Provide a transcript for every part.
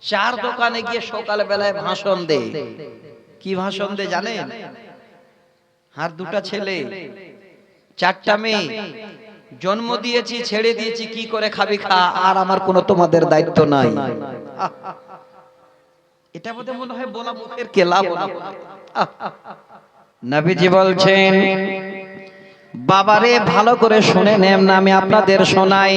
চার দোকানে গিয়ে সকাল বেলায় ভাষণ দে। কি ভাষণ দে জানেন? আর দুটা ছেলে, চারটা মেয়ে, জন্ম দিয়েছি, ছেড়ে দিয়েছি, কি করে খাবি খা, আর আমার কোনো তোমাদের দায়িত্ব নাই। এটা বোধহয় মনে হয় বলা মুখের কেলা বলা। নবীজি বলছেন, বাবারে ভালো করে শুনে নেন না, আমি আপনাদের শোনাই।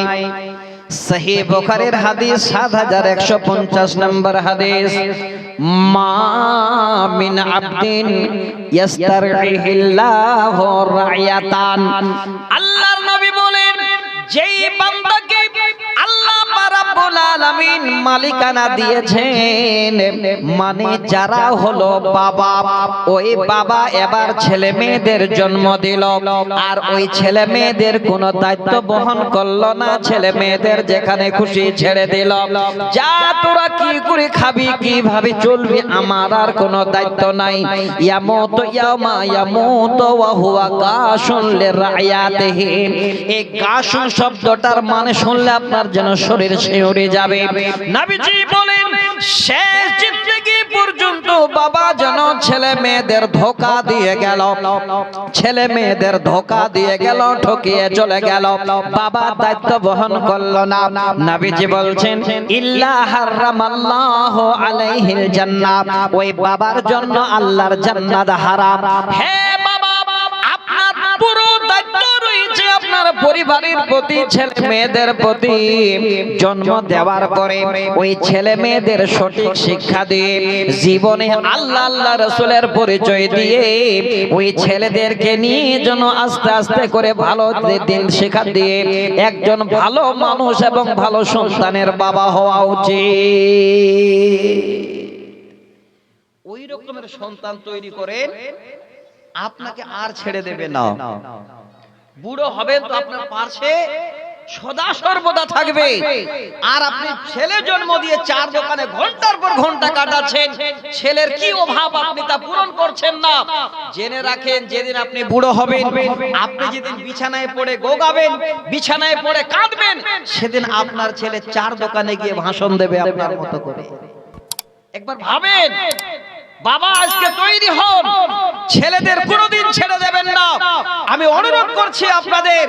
সহিহ বুখারীর হাদিস ৭১৫০ নম্বর হাদিস, মা মিন আবদিন ইস্তারহিল্লাহু রায়াতান। আল্লাহর নবী বলেন, যেই বান্দাকে আল্লাহ রাব্বুল আলামিন মালিকানা দিয়েছেন, মানে যারা হলো বাবা, ওই বাবা এবার ছেলে মেয়েদের জন্ম দিল, আর ওই ছেলে মেয়েদের কোনো দায়িত্ব বহন করলো না, ছেলে মেয়েদের যেখানে খুশি ছেড়ে দিল, যা তোরা কি করে খাবি, কিভাবে চলবি, আমার আর কোনো দায়িত্ব নাই। ইয়ামুতু ইয়ামা ইয়ামুতু ওয়া হুয়া গাশুন লিরায়াতিহি। এই গাশুন শব্দটার মানে শুনলে আপনার যেন শরীর শিউরে যাবে। নবীজি বলেন, শেষ জিন্দেগি পর্যন্ত বাবা যেন ছেলে মেয়েদের ধোঁকা দিয়ে গেল, ছেলে মেয়েদের ধোঁকা দিয়ে গেল, ঠকিয়ে চলে গেল, বাবা দায়িত্ব বহন করলো না। নবীজি বলছেন, ইল্লা হারামাল্লাহু আলাইহিল জান্নাহ, ওই বাবার জন্য আল্লাহর জান্নাত হারাম। হে বাবা, আপনার পুরো দায়িত্ব রয়েছে আপনার পরিবারের প্রতি, ছেলে মেয়েদের প্রতি। জন্ম দেওয়ার পরে ওই ছেলে মেয়েদের সঠিক শিক্ষা দিয়ে, জীবনে আল্লাহ আল্লাহ রাসূলের পরিচয় দিয়ে, ওই ছেলেদেরকে নিয়ে যেন আস্তে আস্তে করে ভালো দিন শিক্ষা দিয়ে একজন ভালো মানুষ এবং ভালো সন্তানের বাবা হওয়া উচিত। ওই রকমের সন্তান তৈরি করেন, আপনাকে আর ছেড়ে দেবে না। বুড়ো হবেন তো আপনার পাশে সদা সর্বদা থাকবে। আর আপনি ছেলে জন্ম দিয়ে চার দোকানে ঘন্টার পর ঘন্টা কাটাচ্ছেন, ছেলের কি অভাব আপনি তা পূরণ করছেন না। জেনে রাখেন, যেদিন আপনি বুড়ো হবেন, আপনি যেদিন বিছানায় পড়ে গোগাবেন, বিছানায় পড়ে কাঁদবেন, সেদিন আপনার ছেলে চার দোকানে গিয়ে ভাষণ দেবে আপনার মতো করে। একবার ভাবেন, বাবা আজকে তৈরি হন, ছেলেদের কোনোদিন ছেড়ে দেবেন না। আমি অনুরোধ করছি আপনাদের,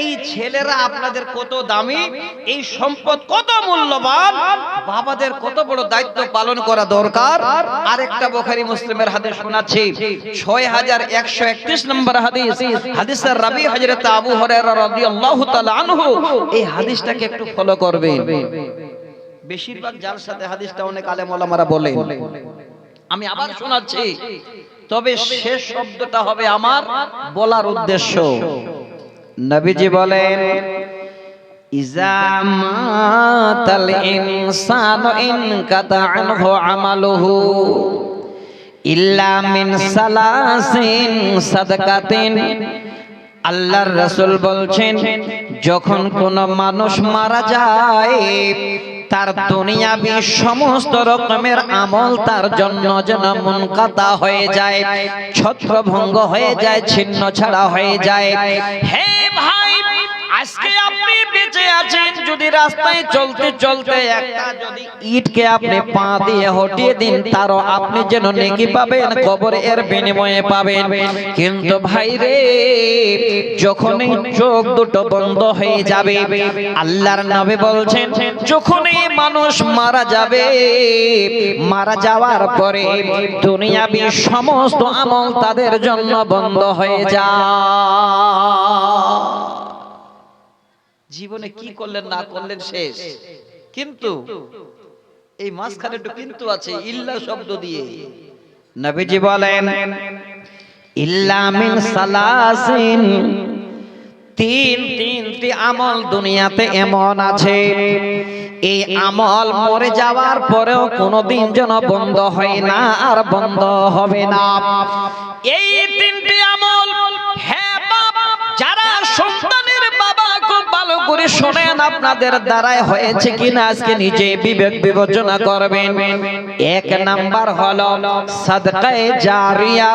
এই ছেলেরা আপনাদের কত দামি, এই সম্পদ কত মূল্যবান, বাবাদের কত বড় দায়িত্ব পালন করা দরকার। আরেকটা বুখারী মুসলিমের হাদিস শোনাচ্ছি, 6131 নম্বর হাদিস, হাদিসের রাবী হযরত আবু হুরায়রা রাদিয়াল্লাহু তাআলা আনহু। এই হাদিসটাকে একটু ফলো করবেন। বেশিরভাগ জালসাতে হাদিসটা অনেক আলেম ওলামারা বলেন, আমি আবার শোনাচ্ছি, তবে শেষ শব্দটা হবে আমার বলার উদ্দেশ্য। নবীজি বলেন, ইজা মাতাল ইনসানু ইনকাতা আনহু আমালুহু ইল্লা মিন সালাসিন সাদাকাতিন। আল্লাহর রাসূল বলছেন, যখন কোন মানুষ মারা যায়, তার দুনিয়াবি সমস্ত রকমের আমল তার জন্য যেন মুনকাতা হয়ে যায়, ছত্রভঙ্গ হয়ে যায়, ছিন্ন ছাড়া হয়ে যায়। হে ভাই, আজকে আপনি বেঁচে আছেন, যদি রাস্তায় চলতে চলতে একটা যদি ইটকে আপনি পা দিয়ে হটিয়ে দিন, তারও আপনি যেন নেকি পাবেন, কবর এর বিনিময়ে পাবেন। কিন্তু ভাই রে, যখনই চোখ দুটো বন্ধ হয়ে যাবে, আল্লাহর নবী বলছেন, যখনই মানুষ মারা যাবে, মারা যাওয়ার পরে দুনিয়াবি সমস্ত আমল তাদের জন্য বন্ধ হয়ে যায়। জীবনে কি করলেন না করলেন শেষ। কিন্তু এই মাঝখানে একটু কিন্তু আছে, ইল্লা শব্দ দিয়ে। নবীজি বলেন, ইল্লা মিন সালাসিন, তিনটি আমল দুনিয়াতে এমন আছে, এই আমল মরে যাওয়ার পরেও কোনোদিন যেন বন্ধ হয় না, আর বন্ধ হবে না। এই তিনটি আমল, হ্যাঁ বাবা, যারা সন্তানের বাবা খুব ভালো করে শোনেন, আপনাদের দ্বারাই হয়েছে কিনা আজকে নিজে বিবেক বিবেচনা করবেন। এক নাম্বার হলো সাদকায়ে জারিয়া।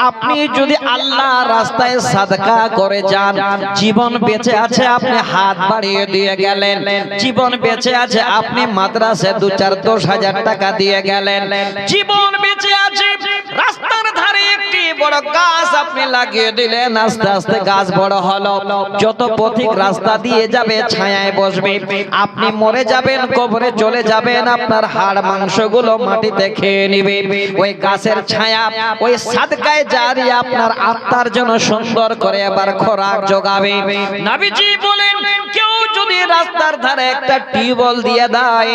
আপনি যদি আল্লাহর রাস্তায় সাদকা করে যান, জীবন বেঁচে আছে আপনি হাত বাড়িয়ে দিয়ে গেলেন, জীবন বেঁচে আছে আপনি মাদ্রাসায় 2-4-10,000 টাকা দিয়ে গেলেন, জীবন বেঁচে আছে রাস্তার ধারে একটি বড় গাছ আপনি লাগিয়ে দিলেন, আস্তে আস্তে গাছ বড় হলো, যত পথিক রাস্তা দিয়ে যাবে ছায়ায় বসবে, আপনি মরে যাবেন, কবরে চলে যাবেন, আপনার হাড় মাংসগুলো মাটিতে খেয়ে নিবে। ওই গাছের ছায়া, ওই সাদকায়ে জারিয়া আপনার আত্মার জন্য সুন্দর করে আবার খোরাক যোগাবে। নবীজি বলেন, কেউ যদি রাস্তার ধারে একটা টিউবওয়েল দিয়ে দেয়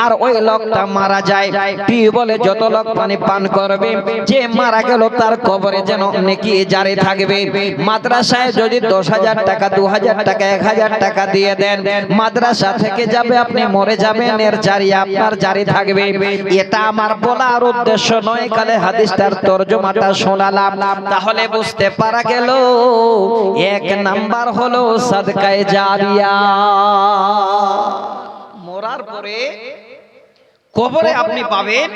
আর ওই লোকটা মারা যায়, টিউবওয়েলে যত লোক পানি পান করবে, যে মারা গেল তার কবরে যেন নেকি জারি থাকবে। মাদ্রাসায় যদি 10,000 টাকা, 2,000 টাকা, 1,000 টাকা দিয়ে দেন, মাদ্রাসা থেকে যাবে, আপনি মরে যাবেন, এর জারি আপনার জারি থাকবে। এটা আমার বলার উদ্দেশ্য নয়, কালে হাদিসটার তরজমাটা শোনালাম, তাহলে বুঝতে পারা গেল এক নাম্বার হলো সাদকায়ে জারিয়া। মরার পরে কবরে আপনি পাবেন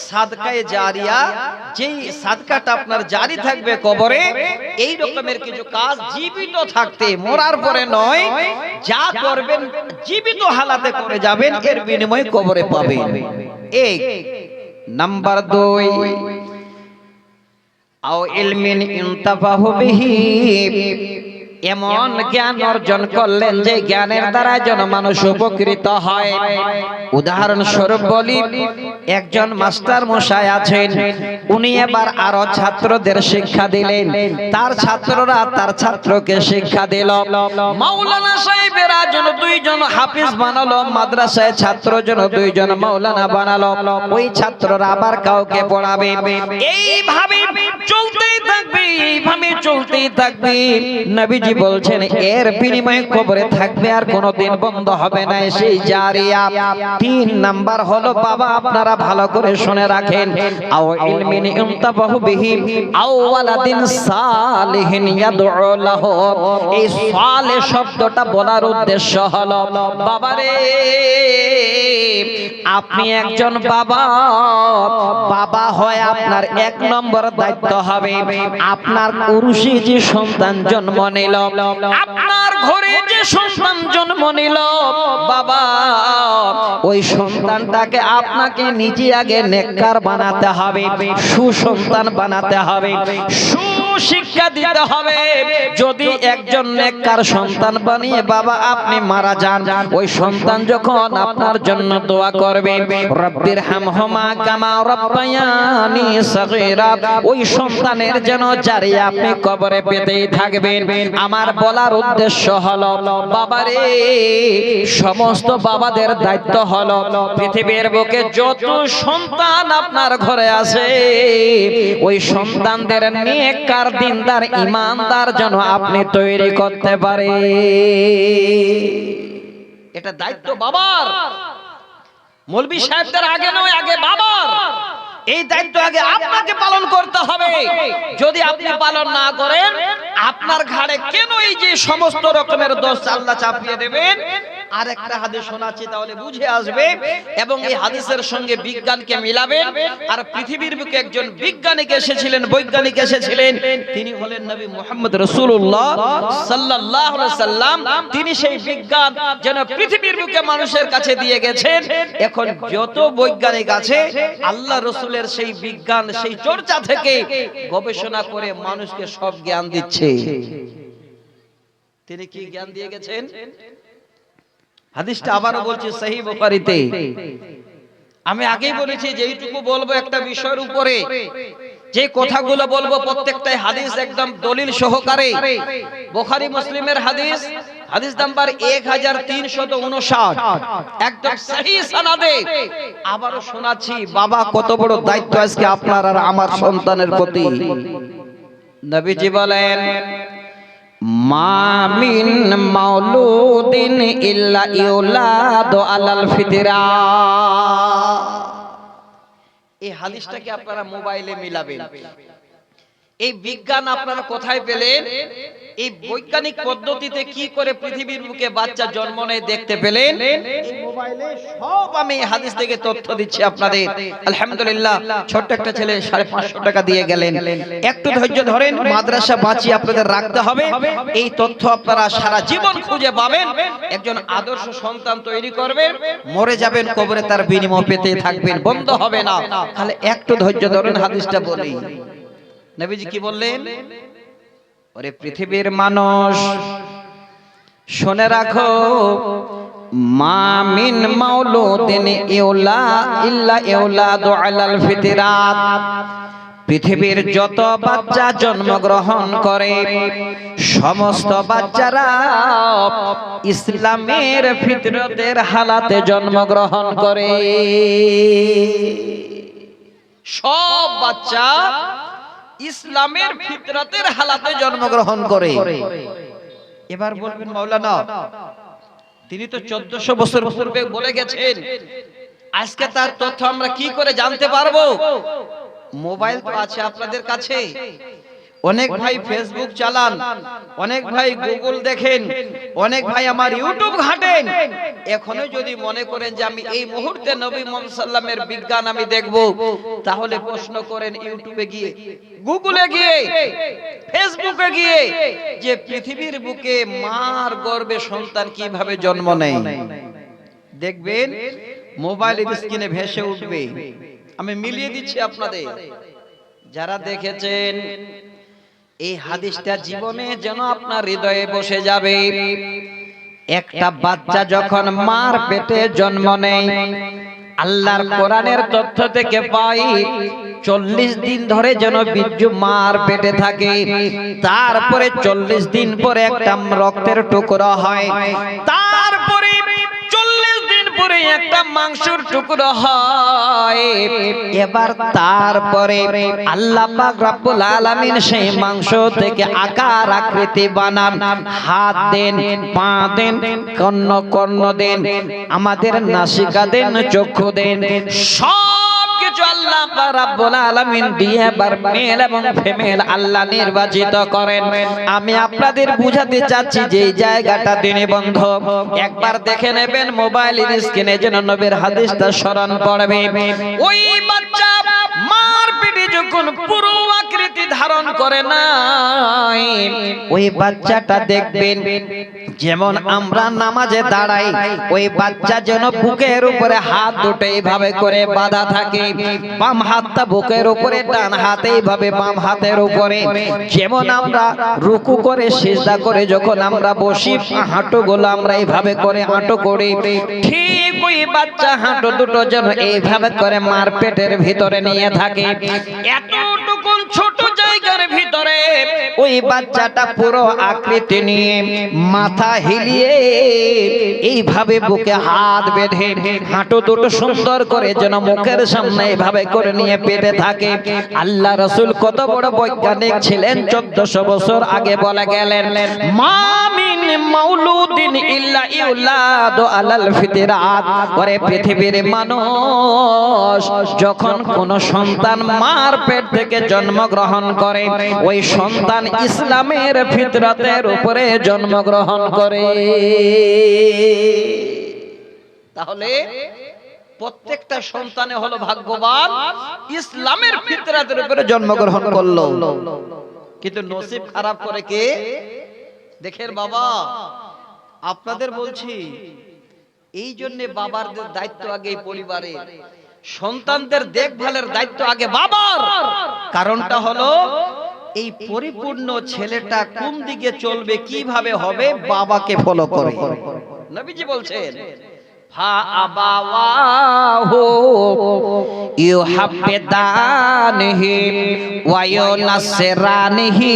সাদকায়ে জারিয়া, যেই সাদকাটা আপনার জারি থাকবে কবরে। এই রকমের কিছু কাজ জীবিত থাকতে, মরার পরে নয়, যা করবেন জীবিত হালাতে করে যাবেন, এর বিনিময়ে কবরে পাবেন। এক নাম্বার 2, আও ইলমিন ইনতাফাহু বিহি, এমন জ্ঞান অর্জন করলেন যে জ্ঞানের দ্বারা যেন মানুষ উপকৃত হয়। উদাহরণস্বরূপ বলি, একজন মাস্টার মশাই আছেন, উনি এবার আরো ছাত্রদের শিক্ষা দিলেন, তার ছাত্ররা তার ছাত্রকে শিক্ষা দিল। মাওলানা সাহেবেরা যেন 2 জন হাফিজ বানালো, মাদ্রাসায় ছাত্র যেন 2 জন মাওলানা বানালো, ওই ছাত্ররা আবার কাউকে পড়াবে। এইভাবে চলতেই থাকবে, এইভাবে চলতেই থাকবে। নবীজি বলছেন এর বিনিময়ে কবরে থাকবে, আর কোনোদিন বন্ধ হবে না সেই জারিয়া। 3 নাম্বার হলো, বাবা আপনারা ভালো করে শুনে রাখেন, আও ইলমিন ইনতাফাহু বিহি আও ওয়ালাদিন সালিহিন ইয়াদউ লাহু। এই সালে শব্দটা বলার উদ্দেশ্য হলো, বাবারে আপনি একজন বাবা, বাবা হয় আপনার 1 নম্বর দায়িত্ব হবে আপনার পুরুষে যে সন্তান জন্ম নিল, আপনার ঘরে যে সন্তান জন্ম নিল, বাবা ওই সন্তানটাকে আপনাকে নিজে আগে নেককার বানাতে হবে, সুসন্তান বানাতে হবে, সুশিক্ষা দিতে হবে। যদি একজন নেককার সন্তান বানিয়ে বাবা আপনি মারা যান, ওই সন্তান যখন আপনার জন্য দোয়া করবে, রব্বির হামহুমা কামা রাব্বায়ানি সাগীরা, ওই সন্তানের যেন জারিয়া আপনি কবরে পেতেই থাকবেন। আমার বলার উদ্দেশ্য হলো, বাবারে সমস্ত বাবাদের দায়িত্ব হলো পৃথিবীর বুকে যত সন্তান আপনার ঘরে আছে, ওই সন্তানদের নেককার, দিনদার, ঈমানদার যেন আপনি তৈরি করতে পারে। এটা দায়িত্ব বাবার, মৌলভী সাহেবদের আগে নয়, আগে বাবার। এই দায়িত্ব আগে আপনাকে পালন করতে হবে। যদি আপনি পালন না করেন, আপনার ঘাড়ে কেন এই যে সমস্ত রকমের দোষ আল্লাহ চাপিয়ে দেবেন? আরেকটা হাদিস শোনাচ্ছি, তাহলে বুঝে আসবে, এবং এই হাদিসের সঙ্গে বিজ্ঞানকে মিলাবেন। আর পৃথিবীর বুকে একজন বিজ্ঞানী এসেছিলেন, বৈজ্ঞানিক এসেছিলেন, তিনি হলেন নবী মুহাম্মদ রাসূলুল্লাহ সাল্লাল্লাহু আলাইহি সাল্লাম। তিনি সেই বিজ্ঞান যেন পৃথিবীর বুকে মানুষের কাছে দিয়ে গেছেন। এখন যত বৈজ্ঞানিক আছে, আল্লাহ রাসূলের সেই বিজ্ঞান, সেই চর্চা থেকে গবেষণা করে মানুষকে সব জ্ঞান দিচ্ছে। তিনি কি জ্ঞান দিয়ে গেছেন? হাদিসটা আবারও বলছি, সহিহ বুখারীতে। আমি আগেই বলেছি যে এইটুকু বলবো একটা বিষয়ের উপরে, যে কথাগুলো বলবো প্রত্যেকটাই হাদিস একদম দলিল সহকারে। বুখারী মুসলিমের হাদিস, হাদিস নাম্বার 1359, একদম সহিহ সনদে। আবারও শোনাচ্ছি, বাবা কত বড় দায়িত্ব আজকে আপনার আর আমার সন্তানের প্রতি। নবীজি বলেন, মা মিন মাউলুদিন ইল্লা ইউলাদু আলাল ফিতরা। এই হাদিসটাকে আপনারা মোবাইলে মিলাবেন। এই বিজ্ঞান আপনারা কোথায় পেলেন? এই বৈজ্ঞানিক পদ্ধতিতে কি করে পৃথিবীর বুকে বাচ্চা জন্ম নেয় দেখতে পেলেন? এই মোবাইলে সব আমি হাদিস থেকে তথ্য দিচ্ছি আপনাদের। আলহামদুলিল্লাহ, ছোট্ট একটা ছেলে 550 টাকা দিয়ে গেলেন। একটু ধৈর্য ধরেন, মাদ্রাসা বাঁচিয়ে আপনাদের রাখতে হবে। এই তথ্য আপনারা সারা জীবন খুঁজে পাবেন। একজন আদর্শ সন্তান তৈরি করবেন, মরে যাবেন কবরে তার বিনিময় পেতে থাকবেন, বন্ধ হবে না। তাহলে একটু ধৈর্য ধরেন, হাদিসটা বলি। নবীজি কি বললেন? ওরে পৃথিবীর মানুষ, শুনে রাখো, মা মিন মাউলুদিন ইউলা ইল্লা ইউলাদু আলাল ফিতরাত। পৃথিবীর যত বাচ্চা জন্মগ্রহণ করে সমস্ত বাচ্চারা ইসলামের ফিতরতের হালাতে জন্মগ্রহণ করে। সব বাচ্চা ইসলামের ফিতরতের হালাতে জন্মগ্রহণ করে। এবার বলবেন মাওলানা, তিনি তো 1400 বছর পূর্বে বলে গেছেন, আজকে তার তথ্য আমরা কি করে জানতে পারবো? মোবাইল তো আছে আপনাদের কাছে, অনেক ভাই ফেসবুক চালান, অনেক ভাই গুগল দেখেন, অনেক ভাই আমার ইউটিউব ঘাটেন। এখনো যদি মনে করেন যে আমি এই মুহূর্তে নবী মুহাম্মদ সাল্লামের বিজ্ঞান আমি দেখব, তাহলে প্রশ্ন করেন ইউটিউবে গিয়ে, গুগলে গিয়ে, ফেসবুকে গিয়ে, যে পৃথিবীর বুকে মার গর্ভে সন্তান কিভাবে জন্ম নেয়। দেখবেন মোবাইলের স্ক্রিনে ভেসে উঠবে। আমি মিলিয়ে দিচ্ছি আপনাদের, যারা দেখেছেন এই হাদিসটা জীবনে যেন আপনার হৃদয়ে বসে যাবে। একটা বাচ্চা যখন মার পেটে জন্ম নেয়, আল্লাহর কোরআনের তথ্য থেকে পাই 40 দিন ধরে যেন বীর্য মার পেটে থাকে। তারপরে 40 দিন পরে একটা রক্তের টুকরো হয়, তারপরে 40 দিন পরে একটা মাংসের টুকরো হয়। এবার তারপরে আল্লাহ পাক রব্বুল আলামিন সেই মাংস থেকে আকার আকৃতি বানান, হাত দেন, পা দেন, কর্ণ দেন, আমাদের নাসিকা দেন, চক্ষু দেন, সব কিছু আল্লাহ পাক রব্বুল আলামিন দিয়ে এবার মেল এবং ফিমেল আল্লাহ নির্বাচিত করেন। আমি আপনাদের বুঝাতে চাচ্ছি যে এই জায়গাটা দিনে বন্ধু একবার দেখে নেবেন মোবাইলের স্ক্রিনে, যেন নবীর হাদিসটা স্মরণ পড়বে। ওই বাচ্চা মার পেটে যখন পুরো আকৃতি ধারণ করে না, ওই বাচ্চাটা দেখবেন যেমন আমরা নামাজে দাঁড়াই, ওই বাচ্চা যেন বুকের উপরে হাত দুটো এইভাবে করে বাঁধা থাকে, বাম হাতটা বুকের উপরে, ডান হাত এইভাবে বাম হাতের উপরে। যেমন আমরা রুকু করে সিজদা করে যখন আমরা বসি, হাঁটুগুলো আমরা এইভাবে করে হাঁটু করি, ঠিক ওই বাচ্চা হাঁটু দুটো যেন এইভাবে করে মার পেটের ভিতরে নিয়ে থাকে। এতটুকুন ছোট জায়গার ভিতরে ওই বাচ্চাটা পুরো আকৃতি নিয়ে মাথা হিলিয়ে এইভাবে বুকে হাত বেঁধে হাঁটু দুটো সুন্দর করে যেন মুখের সামনে এইভাবে করে নিয়ে পেটে থাকে। আল্লাহ রাসূল কত বড় বৈজ্ঞানিক ছিলেন, 1400 বছর আগে বলে গেলেন, মা মিন মাউলুদিন ইল্লা ইউলাদু আলাল ফিতরাত। ওরে পৃথিবীর মানুষ, যখন কোন সন্তান মার পেট থেকে জন্মগ্রহণ করে, ওই সন্তান ইসলামের ফিতরতের উপরে জন্মগ্রহণ করে। তাহলে প্রত্যেকটা সন্তানে হলো ভাগ্যবান, ইসলামের ফিতরতের উপরে জন্মগ্রহণ করলো। কিন্তু নসিব খারাপ করে কে? দেখেন বাবা, আপনাদের বলছি, এই জন্য বাবারদের দায়িত্ব আগে পরিবারে, সন্তানদের দেখভালের দায়িত্ব আগে বাবার। কারণটা হলো এই পরিপূর্ণ ছেলেটা কোন দিকে চলবে, কিভাবে হবে, বাবাকে ফলো করে। নবীজি বলছেন, ফা আবাওয়াহু ইউহাব্বিদানিহি ওয়া ইউনাসসিরানিহি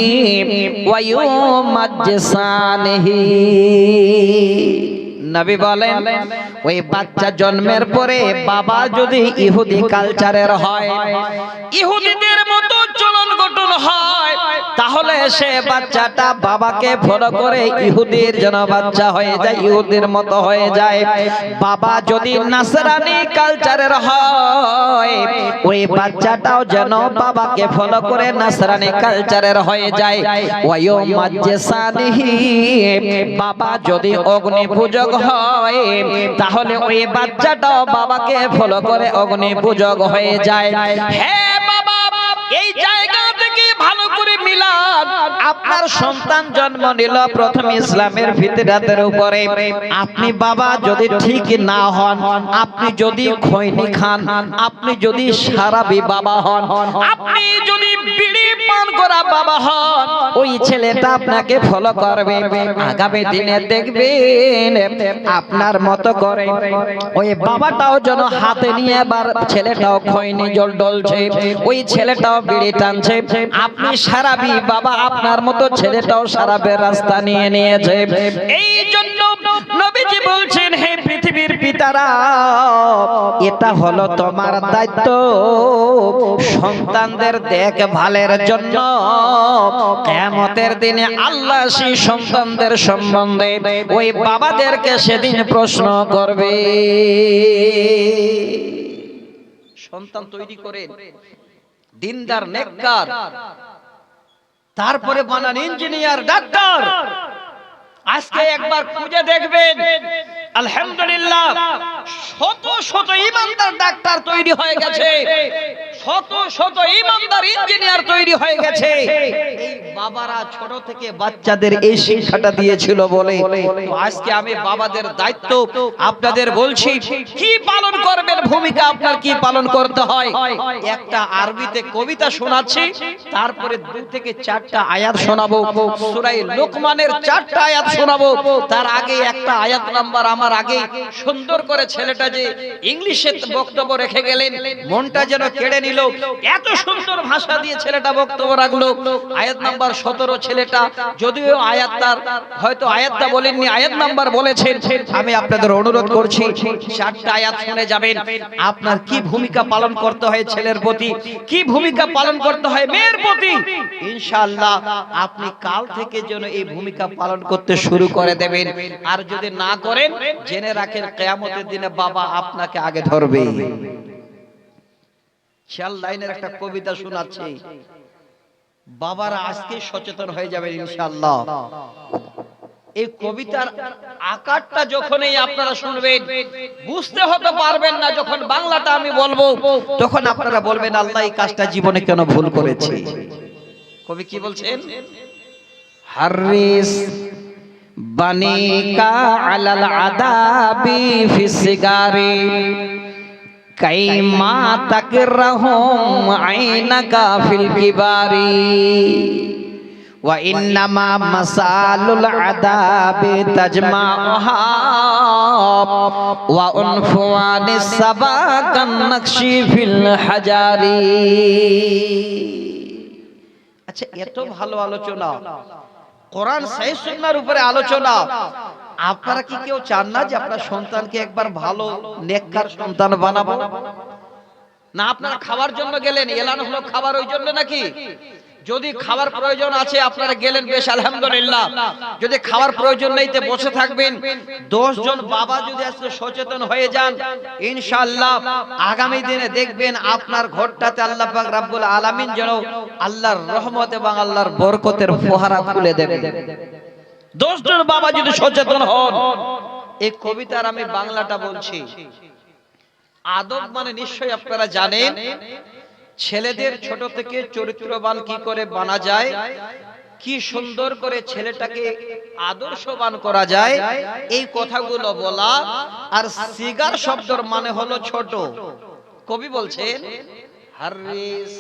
ওয়া ইউমাজ্জিসানিহি। নবী বলেন, ওই বাচ্চা জন্মের পরে বাবা যদি ইহুদি কালচারের হয়, ইহুদিদের মতো চলন গঠন পরিবর্তন হয় তাহলে সে বাচ্চাটা বাবাকে ফলো করে ইহুদির যেন বাচ্চা হয়ে যায়, ইহুদির মতো হয়ে যায়। বাবা যদি নাসরানি কালচারের হয় ওই বাচ্চাটাও যেন বাবাকে ফলো করে নাসরানি কালচারের হয়ে যায়। ওয়ায়ো মাজ্জাসানিহি, বাবা যদি অগ্নি পূজক হয় তাহলে ওই বাচ্চাটাও বাবাকে ফলো করে অগ্নি পূজক হয়ে যায়। হ্যাঁ বাবা, এই জায়গা থেকে ভালো করে মিলান। আপনার সন্তান জন্ম নিল প্রথম ইসলামের ফিতরাতের উপরে। আপনি বাবা যদি ঠিক না হন, আপনি যদি খৈনি খান, আপনি যদি সারাবি বাবা হন, আপনি যদি বিড়ি পান করা বাবা হন, ওই ছেলেটা আপনাকে ফলো করবে। আগামী দিনে দেখবেন আপনার মতো করে ওই বাবাটাও যেন হাতে নিয়ে এবার ছেলেটাও খৈনি জল ডলছে, ওই ছেলেটাও বিড়ি টানছে। আপনি সারাবি বাবা, আপনার মতো ছেলেটাও সারাবে রাস্তা নিয়ে নিয়েছে। এই জন্য নবীজি বলছেন, হে পৃথিবীর পিতারা, এটা হলো তোমার দায়িত্ব সন্তানদের দেখভালের জন্য। কিয়ামতের দিনে আল্লাহ সেই সন্তানদের সম্বন্ধে ওই বাবাদেরকে সেদিন প্রশ্ন করবে। সন্তান তৈরি করে দিনদার নেককার, তারপরে বানান ইঞ্জিনিয়ার ডাক্তার। আজকে একবার খুঁজে দেখবেন আলহামদুলিল্লাহ শত শত ইমানদার ডাক্তার তৈরি হয়ে গেছে, শত শত ইমানদার ইঞ্জিনিয়ার তৈরি হয়ে গেছে। এই বাবারা ছোট থেকে বাচ্চাদের এই শিক্ষাটা দিয়েছিল বলে আজকে আমি বাবাদের দায়িত্ব আপনাদের বলছি, কি পালন করবেন, ভূমিকা আপনার কি পালন করতে হয়। একটা আরবিতে কবিতা শোনাচ্ছি, তারপরে 2 থেকে 4টা আয়াত শোনাবো। সূরা লোকমানের 4টা আয়াত শোনাবো। তার আগে একটা আয়াত নাম্বার আমার আগে সুন্দর করে ছেলেটা যে ইংলিশে বক্তব্য রেখে গেলেন, মনটা যেন কেড়ে নিল। এত সুন্দর ভাষা দিয়ে ছেলেটা বক্তব্য রাখলো। আয়াত নাম্বার 17 ছেলেটা, যদিও আয়াতটার হয়তো আয়াতটা বলেননি, আয়াত নাম্বার বলেছেন। আমি আপনাদের অনুরোধ করছি 4টা আয়াত শুনে যাবেন। আপনার কি ভূমিকা পালন করতে হয় ছেলের প্রতি, কি ভূমিকা পালন করতে হয় মেয়ের প্রতি। ইনশাআল্লাহ আপনি কাল থেকে যেন এই ভূমিকা পালন করতে শুরু করে দেবেন। আর যদি না করেন জেনে রাখেন কিয়ামতের দিনে বাবা আপনাকে আগে ধরবে। খেয়াল লাইনের একটা কবিতা শোনাচ্ছি, বাবারা আজকে সচেতন হয়ে যাবেন ইনশাআল্লাহ। এই কবিতার আকারটা যখনই আপনারা শুনবেন বুঝতে হতে পারবেন না, যখন বাংলাটা আমি বলবো তখন আপনারা বলবেন আল্লাহ এই কাজটা জীবনে কেন ভুল করেছে। কবি কি বলছেন? হারিস বানিকা আলাল আদাবি ফিসগারি কাইমা তাকরাহুম আইনাকা ফিল কিবারি ওয়া ইন্নামা মাসালুল আদাবি তাজমাউহা ওয়া উনফুয়ানিস সাবাকান নাকশি ফিল হাজারি। আচ্ছা, এত ভালো আলোচনা, কোরআন সহিহ সুন্নাহর উপরে আলোচনা। আপনারা কি কেউ চান না যে আপনার সন্তানকে একবার ভালো নেককার সন্তান বানাবো? না আপনারা খাবার জন্য গেলেন, এলান হলো খাবার ওই জন্য নাকি? যদি খাবার প্রয়োজন আছে আপনারা গেলেন, বেশ আলহামদুলিল্লাহ। যদি খাবার প্রয়োজন নেই তো বসে থাকবেন। 10 জন বাবা যদি আজকে সচেতন হয়ে যান ইনশাআল্লাহ আগামী দিনে দেখবেন আপনার ঘরটাতে আল্লাহ পাক রব্বুল আলামিন যেন আল্লাহর রহমত এবং আল্লাহর বরকতের ফোয়ারা খুলে দেবেন। 10 জন বাবা যদি সচেতন হন। এই কবিতার আমি বাংলাটা বলছি। আদব মানে নিশ্চয়ই আপনারা জানেন, ছেলেদের ছোট থেকে চরিত্রবান কি করে বানা যায়, কি সুন্দর করে ছেলেটাকে আদর্শবান করা যায়, এই কথাগুলো বলা। আর সিগার শব্দের মানে হলো ছোট। কবি বলছেন হারিস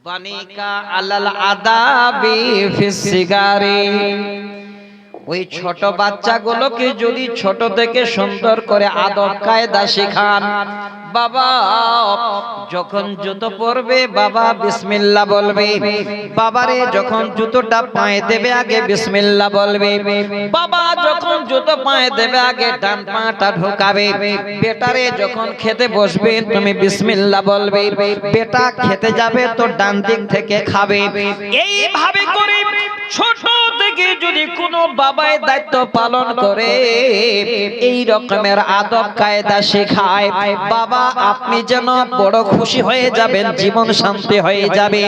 বানিকা আলাল আদাবি ফিস সিগারি, ওই ছোট বাচ্চাগুলোকে যদি ছোট থেকে সুন্দর করে আদব কায়দা শেখান, বাবা যখন জুতো পরবে বাবা বিসমিল্লাহ বলবে, বাবারে যখন জুতোটা পায়ে দেবে আগে বিসমিল্লাহ বলবে, বাবা যখন জুতো পায়ে দেবে আগে ডান পাটা ঢোকাবে, বেটারে যখন খেতে বসবে তুমি বিসমিল্লাহ বলবে, বেটা খেতে যাবে তো ডান দিক থেকে খাবে। এইভাবে করে ছোট থেকে যদি কোনো বাবাই দায়িত্ব পালন করে এই রকমের আদব কায়দা শেখায়, বাবা আপনি যেন বড় খুশি হয়ে যাবেন, জীবন শান্তি হয়ে যাবে।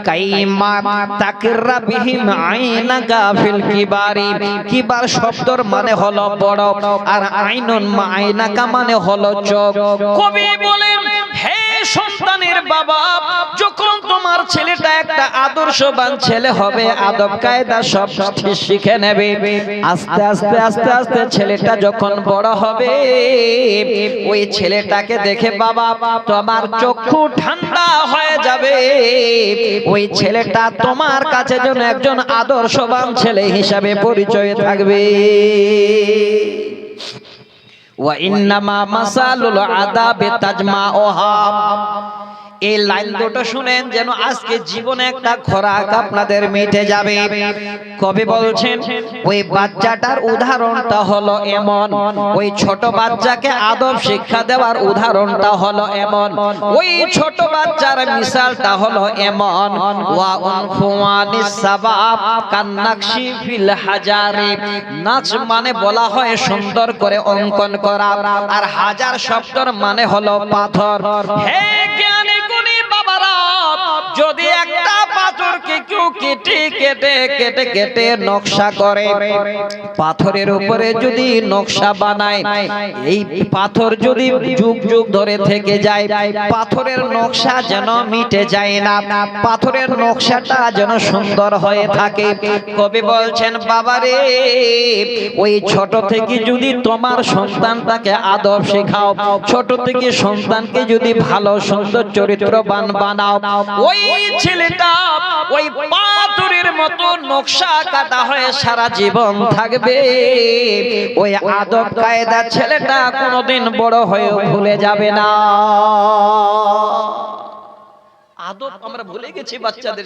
কাইমা তাকরা বিহিম আইনা গাফিল কিবারি, কিবার শব্দর মানে হলো বড়, আর আইনুন আইনাকা মানে হলো চোখ। কবি বলেন হে সন্তানের বাবা, যখন তোমার ছেলেটা একটা আদর্শবান ছেলে হবে, আদব কায়দা সব শিখে নেবে, আস্তে আস্তে আস্তে আস্তে ছেলেটা যখন বড় হবে ওই ছেলেটাকে দেখে বাবা তোমার চক্ষু ঠান্ডা হয়ে যাবে, ওই ছেলেটা তোমার কাছে যেন একজন আদর্শবান ছেলে হিসাবে পরিচয় থাকবে। ওয়া ইন্নামা মাসালুল আদাবি তাজমাউহা, এই লাইন দুটো শুনেন যেন আজকে জীবনে একটা খোরাক আপনাদের মিটে যাবে। কবি বলছেন ওই বাচ্চাটার উদাহরণটা হলো এমন, ওই ছোট বাচ্চাকে আদব শিক্ষা দেওয়ার উদাহরণটা হলো এমন, ওই ছোট বাচ্চার মিসালটা হলো এমন। ওয়া উনফুয়ানিস সাবাব কান্নাকশি ফিল হাজারি, নাচ মানে বলা হয় সুন্দর করে অঙ্কন করা, আর হাজার শব্দর মানে হলো পাথর। হে জ্ঞানী যদি একটা পাথরকে কেউ কেটে কেটে কেটে কেটে নকশা করে, পাথরের উপরে যদি নকশা বানায়, এই পাথর যদি যুগ যুগ ধরে থেকে যায়, পাথরের নকশা যেন মিটে যায় না, পাথরের নকশাটা যেন সুন্দর হয়ে থাকে। কবি বলছেন বাবারে ওই ছোট থেকে যদি তোমার সন্তানটাকে আদব শেখাও, ছোট থেকে সন্তানকে যদি ভালো সুন্দর চরিত্রবান বানাও, ওই ছেলেটা ওই পাথরের মতো নকশা কাটা হয়ে সারা জীবন থাকবে। ওই আদব কায়দা ছেলেটা কোনোদিন বড় হয়ে ভুলে যাবে না। আদব আমরা ভুলে গেছি বাচ্চাদের।